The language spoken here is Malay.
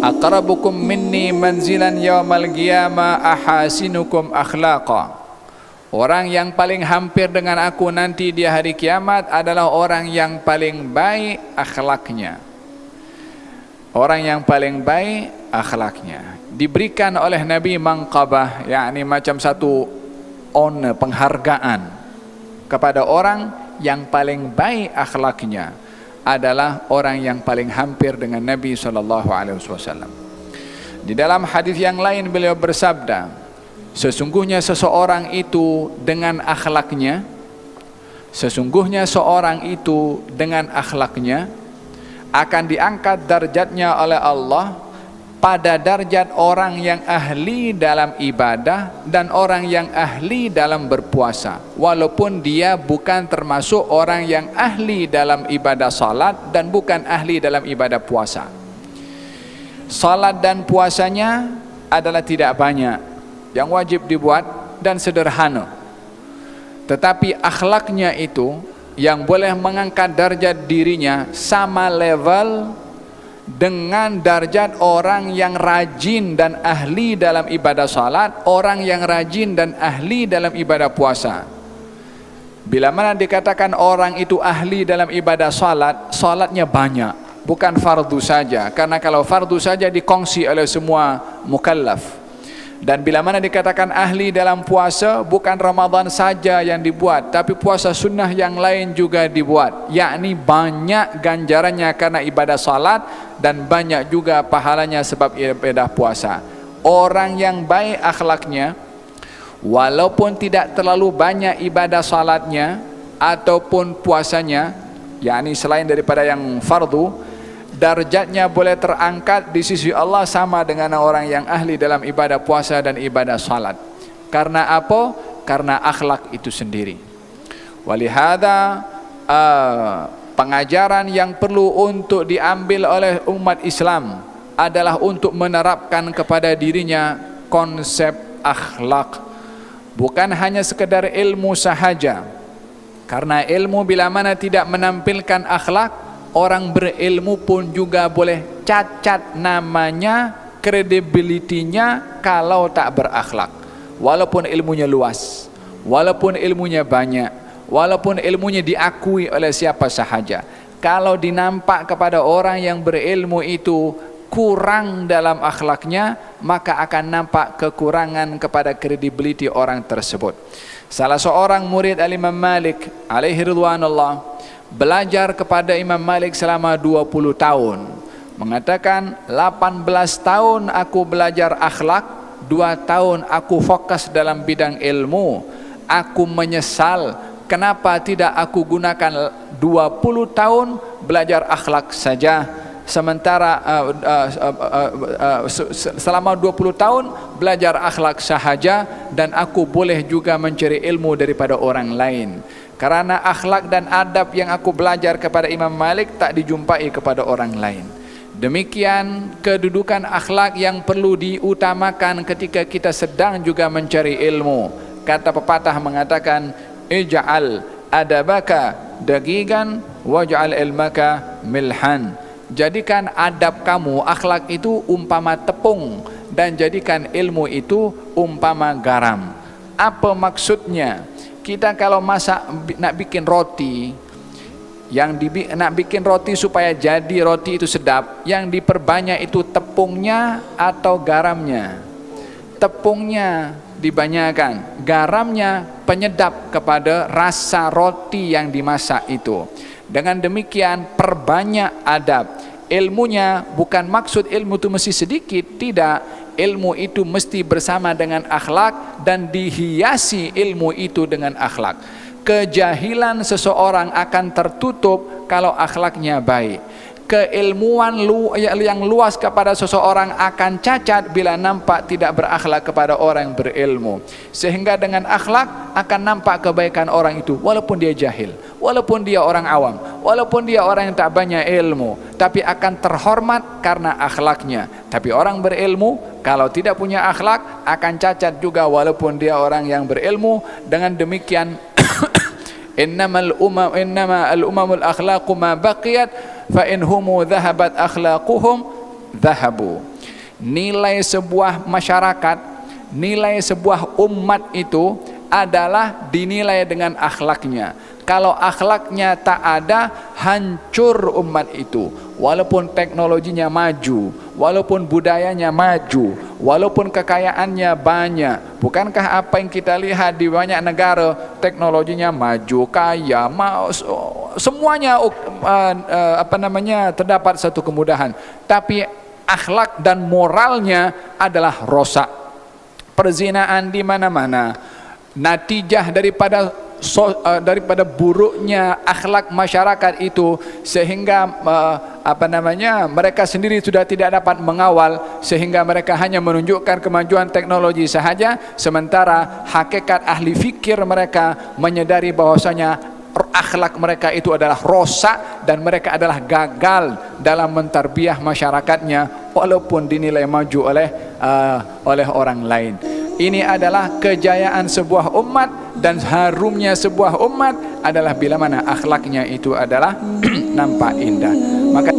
aqrabukum minni manzilan yaumal qiyamah ahasinukum akhlaqa. Orang yang paling hampir dengan aku nanti di hari kiamat adalah orang yang paling baik akhlaknya. Orang yang paling baik akhlaknya. Diberikan oleh Nabi manqabah, yakni macam satu honor, penghargaan kepada orang yang paling baik akhlaknya adalah orang yang paling hampir dengan Nabi SAW. Di dalam hadis yang lain beliau bersabda, sesungguhnya seseorang itu dengan akhlaknya, sesungguhnya seorang itu dengan akhlaknya akan diangkat darjatnya oleh Allah pada darjat orang yang ahli dalam ibadah dan orang yang ahli dalam berpuasa, walaupun dia bukan termasuk orang yang ahli dalam ibadah salat dan bukan ahli dalam ibadah puasa. Salat dan puasanya adalah tidak banyak yang wajib dibuat dan sederhana, tetapi akhlaknya itu yang boleh mengangkat darjat dirinya sama level dengan darjat orang yang rajin dan ahli dalam ibadah salat, orang yang rajin dan ahli dalam ibadah puasa. Bila mana dikatakan orang itu ahli dalam ibadah salat, salatnya banyak, bukan fardu saja, karena kalau fardu saja dikongsi oleh semua mukallaf. Dan bila mana dikatakan ahli dalam puasa, bukan Ramadan saja yang dibuat, tapi puasa sunnah yang lain juga dibuat, yakni banyak ganjarannya karena ibadah salat dan banyak juga pahalanya sebab ibadah puasa. Orang yang baik akhlaknya, walaupun tidak terlalu banyak ibadah salatnya ataupun puasanya, yakni selain daripada yang fardu, darjatnya boleh terangkat di sisi Allah sama dengan orang yang ahli dalam ibadah puasa dan ibadah salat. Karena apa? Karena akhlak itu sendiri. Walihada pengajaran yang perlu untuk diambil oleh umat Islam adalah untuk menerapkan kepada dirinya konsep akhlak, bukan hanya sekedar ilmu sahaja. Karena ilmu bila mana tidak menampilkan akhlak, orang berilmu pun juga boleh cacat namanya, kredibilitinya kalau tak berakhlak. Walaupun ilmunya luas, walaupun ilmunya banyak, walaupun ilmunya diakui oleh siapa sahaja, kalau dinampak kepada orang yang berilmu itu kurang dalam akhlaknya, maka akan nampak kekurangan kepada kredibiliti orang tersebut. Salah seorang murid Al-Imam Malik alaihi ridwanullah belajar kepada Imam Malik selama 20 tahun. Mengatakan 18 tahun aku belajar akhlak, 2 tahun aku fokus dalam bidang ilmu. Aku menyesal kenapa tidak aku gunakan 20 tahun belajar akhlak saja, sementara selama 20 tahun belajar akhlak sahaja dan aku boleh juga mencari ilmu daripada orang lain. Karena akhlak dan adab yang aku belajar kepada Imam Malik tak dijumpai kepada orang lain. Demikian kedudukan akhlak yang perlu diutamakan ketika kita sedang juga mencari ilmu. Kata pepatah mengatakan, ij'al adabaka dagigan waj'al ilmaka milhan. Jadikan adab kamu, akhlak itu umpama tepung, dan jadikan ilmu itu umpama garam. Apa maksudnya? Kita kalau masak, nak bikin roti, nak bikin roti supaya jadi roti itu sedap, yang diperbanyak itu tepungnya atau garamnya? Tepungnya dibanyakan, garamnya penyedap kepada rasa roti yang dimasak itu. Dengan demikian perbanyak adab. Ilmunya bukan maksud ilmu itu mesti sedikit, tidak. Ilmu itu mesti bersama dengan akhlak dan dihiasi ilmu itu dengan akhlak. Kejahilan seseorang akan tertutup kalau akhlaknya baik. Keilmuan yang luas kepada seseorang akan cacat bila nampak tidak berakhlak kepada orang yang berilmu. Sehingga dengan akhlak akan nampak kebaikan orang itu, walaupun dia jahil, walaupun dia orang awam, walaupun dia orang yang tak banyak ilmu, tapi akan terhormat karena akhlaknya. Tapi orang berilmu kalau tidak punya akhlak akan cacat juga walaupun dia orang yang berilmu. Dengan demikian innama al-umamul akhlaqu ma baqiyat fa in humu dhahabat akhlaquhum dhahabu. nilai sebuah masyarakat, nilai sebuah umat itu adalah dinilai dengan akhlaknya. Kalau akhlaknya tak ada, hancur umat itu. Walaupun teknologinya maju, walaupun budayanya maju, walaupun kekayaannya banyak. Bukankah apa yang kita lihat di banyak negara, teknologinya maju, kaya, semuanya terdapat satu kemudahan, tapi akhlak dan moralnya adalah rosak. Perzinaan di mana-mana, natijah daripada buruknya akhlak masyarakat itu, sehingga mereka sendiri sudah tidak dapat mengawal, sehingga mereka hanya menunjukkan kemajuan teknologi sahaja, sementara hakikat ahli fikir mereka menyadari bahwasanya akhlak mereka itu adalah rosak dan mereka adalah gagal dalam mentarbiah masyarakatnya walaupun dinilai maju oleh orang lain. Ini adalah kejayaan sebuah umat dan harumnya sebuah umat adalah bila mana akhlaknya itu adalah nampak indah. Maka